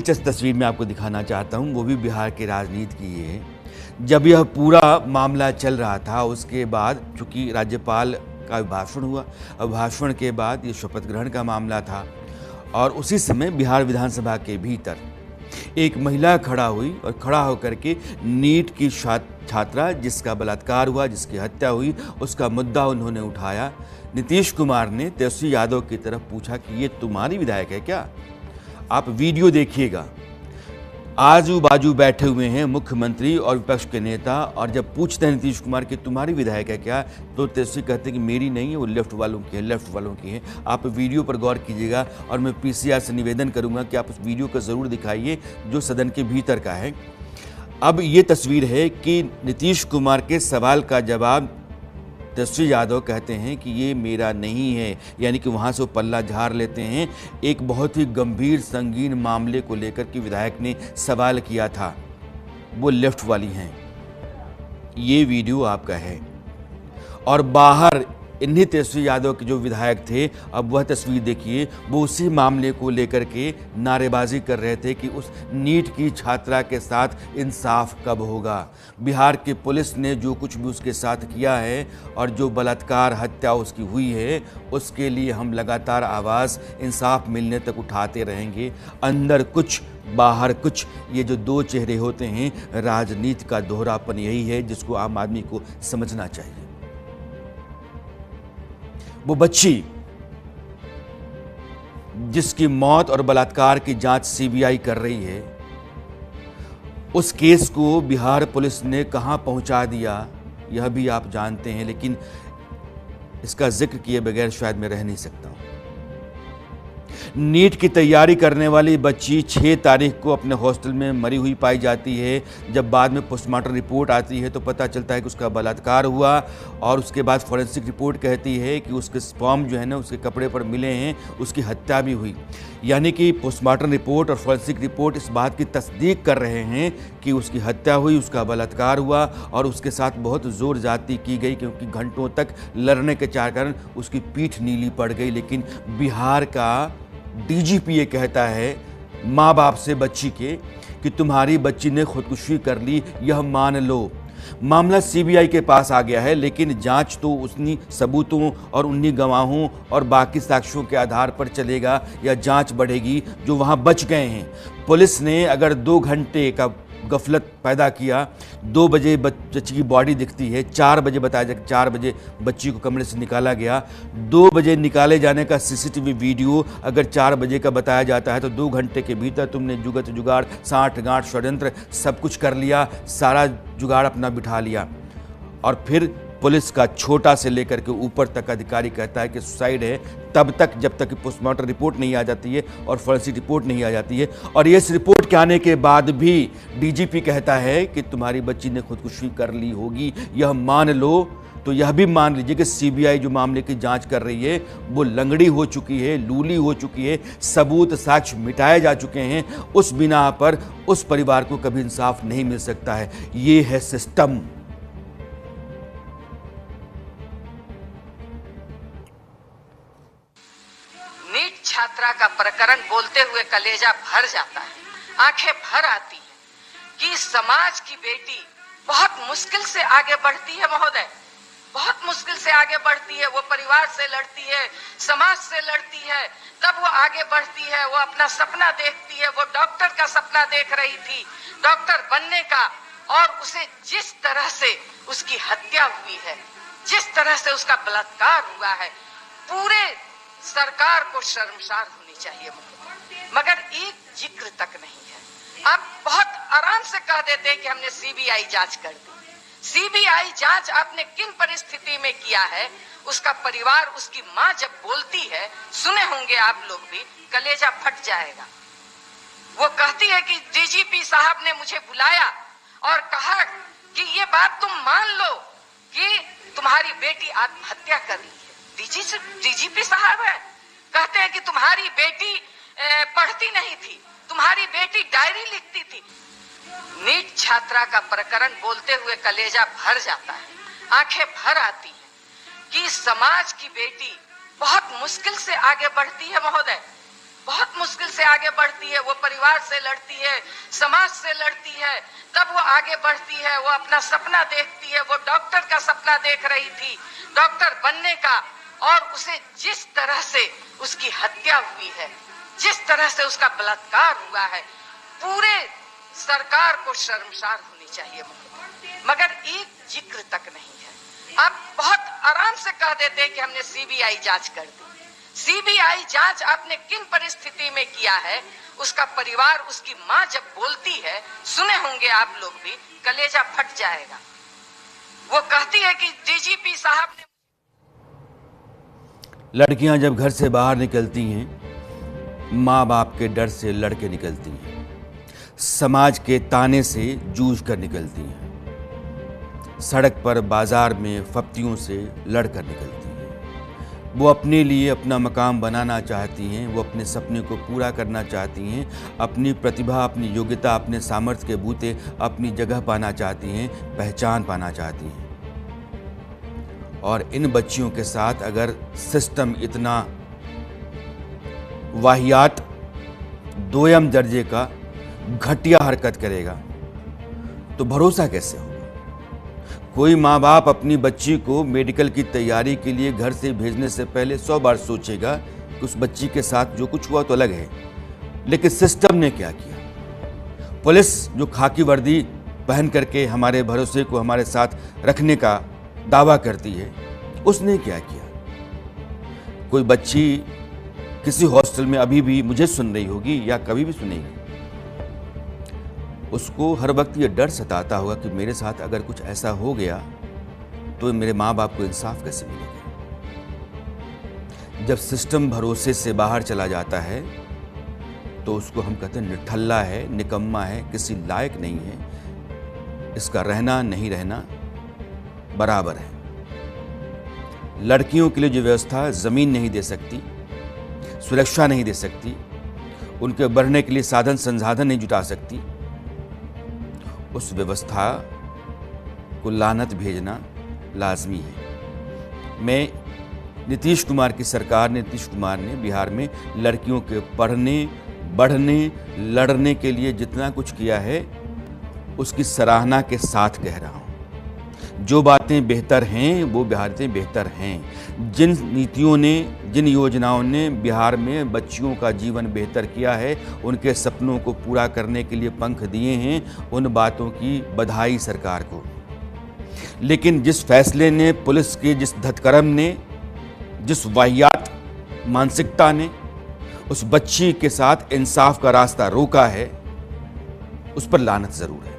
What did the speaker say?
दिलचस्प तस्वीर मैं आपको दिखाना चाहता हूँ, वो भी बिहार के राजनीति की है। जब यह पूरा मामला चल रहा था उसके बाद चूँकि राज्यपाल का अभिभाषण हुआ, अभिभाषण के बाद ये शपथ ग्रहण का मामला था और उसी समय बिहार विधानसभा के भीतर एक महिला खड़ा हुई और खड़ा होकर के नीट की छात्रा जिसका बलात्कार हुआ, जिसकी हत्या हुई, उसका मुद्दा उन्होंने उठाया। नीतीश कुमार ने तेजस्वी यादव की तरफ पूछा कि ये तुम्हारी विधायक है क्या? आप वीडियो देखिएगा। आजू बाजू बैठे हुए हैं मुख्यमंत्री और विपक्ष के नेता, और जब पूछते हैं नीतीश कुमार कि तुम्हारी विधायक है क्या, तो तेजस्वी कहते हैं कि मेरी नहीं है, वो लेफ्ट वालों की है, लेफ्ट वालों की है। आप वीडियो पर गौर कीजिएगा और मैं पीसीआर से निवेदन करूंगा कि आप उस वीडियो को ज़रूर दिखाइए जो सदन के भीतर का है। अब ये तस्वीर है कि नीतीश कुमार के सवाल का जवाब तेजस्वी यादव कहते हैं कि ये मेरा नहीं है, यानी कि वहाँ से वो पल्ला झाड़ लेते हैं। एक बहुत ही गंभीर संगीन मामले को लेकर के विधायक ने सवाल किया था, वो लेफ्ट वाली हैं। ये वीडियो आपका है और बाहर इन्हीं तेजस्वी यादव के जो विधायक थे, अब वह तस्वीर देखिए, वो उसी मामले को लेकर के नारेबाजी कर रहे थे कि उस नीट की छात्रा के साथ इंसाफ कब होगा। बिहार की पुलिस ने जो कुछ भी उसके साथ किया है और जो बलात्कार हत्या उसकी हुई है, उसके लिए हम लगातार आवाज़ इंसाफ मिलने तक उठाते रहेंगे। अंदर कुछ बाहर कुछ, ये जो दो चेहरे होते हैं, राजनीति का दोहरापन यही है जिसको आम आदमी को समझना चाहिए। वो बच्ची जिसकी मौत और बलात्कार की जांच सीबीआई कर रही है, उस केस को बिहार पुलिस ने कहां पहुंचा दिया यह भी आप जानते हैं, लेकिन इसका जिक्र किए बगैर शायद मैं रह नहीं सकता हूं। नीट की तैयारी करने वाली बच्ची 6 तारीख को अपने हॉस्टल में मरी हुई पाई जाती है। जब बाद में पोस्टमार्टम रिपोर्ट आती है तो पता चलता है कि उसका बलात्कार हुआ, और उसके बाद फॉरेंसिक रिपोर्ट कहती है कि उसके स्पर्म जो है ना उसके कपड़े पर मिले हैं, उसकी हत्या भी हुई। यानी कि पोस्टमार्टम रिपोर्ट और फॉरेंसिक रिपोर्ट इस बात की तस्दीक कर रहे हैं कि उसकी हत्या हुई, उसका बलात्कार हुआ और उसके साथ बहुत जोर ज़्यादती की गई, क्योंकि घंटों तक लड़ने के कारण उसकी पीठ नीली पड़ गई। लेकिन बिहार का डीजीपी ये कहता है माँ बाप से बच्ची के कि तुम्हारी बच्ची ने खुदकुशी कर ली, यह मान लो। मामला सीबीआई के पास आ गया है, लेकिन जांच तो उन्हीं सबूतों और उन्हीं गवाहों और बाकी साक्ष्यों के आधार पर चलेगा या जांच बढ़ेगी जो वहां बच गए हैं। पुलिस ने अगर 2 घंटे का गफलत पैदा किया, 2 बजे बच्ची की बॉडी दिखती है, 4 बजे बताया जाए 4 बजे बच्ची को कमरे से निकाला गया, 2 बजे निकाले जाने का सीसीटीवी वीडियो अगर 4 बजे का बताया जाता है तो 2 घंटे के भीतर तुमने जुगत जुगाड़, साठ गांठ षड्यंत्र सब कुछ कर लिया, सारा जुगाड़ अपना बिठा लिया। और फिर पुलिस का छोटा से लेकर के ऊपर तक अधिकारी कहता है कि सुसाइड है, तब तक जब तक पोस्टमार्टम रिपोर्ट नहीं आ जाती है और फॉरेंसिक रिपोर्ट नहीं आ जाती है। और इस रिपोर्ट के आने के बाद भी डीजीपी कहता है कि तुम्हारी बच्ची ने खुदकुशी कर ली होगी, यह मान लो। तो यह भी मान लीजिए कि सीबीआई जो मामले की जांच कर रही है वो लंगड़ी हो चुकी है, लूली हो चुकी है, सबूत साक्ष्य मिटाए जा चुके हैं। उस बिना पर उस परिवार को कभी इंसाफ नहीं मिल सकता है। ये है सिस्टम। छात्रा का प्रकरण बोलते हुए कलेजा भर जाता है, आंखें भर आती है कि समाज की बेटी बहुत मुश्किल से आगे बढ़ती है महोदय, बहुत मुश्किल से आगे बढ़ती है। वो परिवार से लड़ती है, समाज से लड़ती है, तब वो आगे बढ़ती है। वो अपना सपना देखती है, वो डॉक्टर का सपना देख रही थी, डॉक्टर बनने का, और उसे जिस तरह से उसकी हत्या हुई है, जिस तरह से उसका बलात्कार हुआ है, पूरे सरकार को शर्मसार होनी चाहिए, मगर एक जिक्र तक नहीं है। आप बहुत आराम से कह देते हैं कि हमने सीबीआई जांच कर दी। सीबीआई जांच आपने किन परिस्थिति में किया है, उसका परिवार, उसकी मां जब बोलती है, सुने होंगे आप लोग भी, कलेजा फट जाएगा। वो कहती है कि डीजीपी साहब ने मुझे बुलाया और कहा कि ये बात तुम मान लो कि तुम्हारी बेटी आत्महत्या कर ली है। डीजीपी साहब है, कहते हैं कि तुम्हारी बेटी पढ़ती नहीं थी, तुम्हारी बेटी डायरी लिखती थी। नीट छात्रा का प्रकरण बोलते हुए कलेजा भर जाता है, आंखें भर आती है कि समाज की बेटी बहुत मुश्किल से आगे बढ़ती है महोदय, बहुत मुश्किल से आगे बढ़ती है, वो परिवार से लड़ती है, समाज से लड़ती है, तब वो आगे बढ़ती है, वो अपना सपना देखती है। वो डॉक्टर का सपना देख रही थी, डॉक्टर बनने का, और उसे जिस तरह से उसकी हत्या हुई है, जिस तरह से उसका बलात्कार हुआ है, पूरे सरकार को शर्मसार होनी चाहिए, मगर एक जिक्र तक नहीं है। आप बहुत आराम से कह देते कि हमने सीबीआई जांच कर दी। सीबीआई जांच आपने किन परिस्थिति में किया है? उसका परिवार, उसकी मां जब बोलती है, सुने होंगे आप लोग भी, कलेजा फट जाएगा। वो कहती है कि डीजीपी साहब ने। लड़कियां जब घर से बाहर निकलती हैं, माँ बाप के डर से लड़के निकलती हैं, समाज के ताने से जूझ कर निकलती हैं, सड़क पर बाजार में फप्तियों से लड़कर निकलती हैं। वो अपने लिए अपना मकाम बनाना चाहती हैं, वो अपने सपने को पूरा करना चाहती हैं, अपनी प्रतिभा, अपनी योग्यता, अपने सामर्थ्य के बूते अपनी जगह पाना चाहती हैं, पहचान पाना चाहती हैं। और इन बच्चियों के साथ अगर सिस्टम इतना वाहियात, दोयम दर्जे का घटिया हरकत करेगा तो भरोसा कैसे होगा? कोई माँ बाप अपनी बच्ची को मेडिकल की तैयारी के लिए घर से भेजने से पहले 100 बार सोचेगा कि उस बच्ची के साथ जो कुछ हुआ तो अलग है, लेकिन सिस्टम ने क्या किया? पुलिस जो खाकी वर्दी पहन करके हमारे भरोसे को हमारे साथ रखने का दावा करती है, उसने क्या किया? कोई बच्ची किसी हॉस्टल में अभी भी मुझे सुन रही होगी या कभी भी सुनेगी, उसको हर वक्त ये डर सताता होगा कि मेरे साथ अगर कुछ ऐसा हो गया तो मेरे माँ बाप को इंसाफ कैसे मिलेगा? जब सिस्टम भरोसे से बाहर चला जाता है तो उसको हम कहते हैं निठल्ला है, निकम्मा है, किसी लायक नहीं है, इसका रहना नहीं रहना बराबर है। लड़कियों के लिए जो व्यवस्था ज़मीन नहीं दे सकती, सुरक्षा नहीं दे सकती, उनके बढ़ने के लिए साधन संसाधन नहीं जुटा सकती, उस व्यवस्था को लानत भेजना लाजमी है। मैं नीतीश कुमार की सरकार ने, नीतीश कुमार ने बिहार में लड़कियों के पढ़ने, बढ़ने, लड़ने के लिए जितना कुछ किया है उसकी सराहना के साथ कह रहा हूँ। जो बातें बेहतर हैं वो बातें बेहतर हैं। जिन नीतियों ने, जिन योजनाओं ने बिहार में बच्चियों का जीवन बेहतर किया है, उनके सपनों को पूरा करने के लिए पंख दिए हैं, उन बातों की बधाई सरकार को। लेकिन जिस फैसले ने, पुलिस के जिस धतकर्म ने, जिस वाहियात मानसिकता ने उस बच्ची के साथ इंसाफ का रास्ता रोका है, उस पर लानत जरूर है।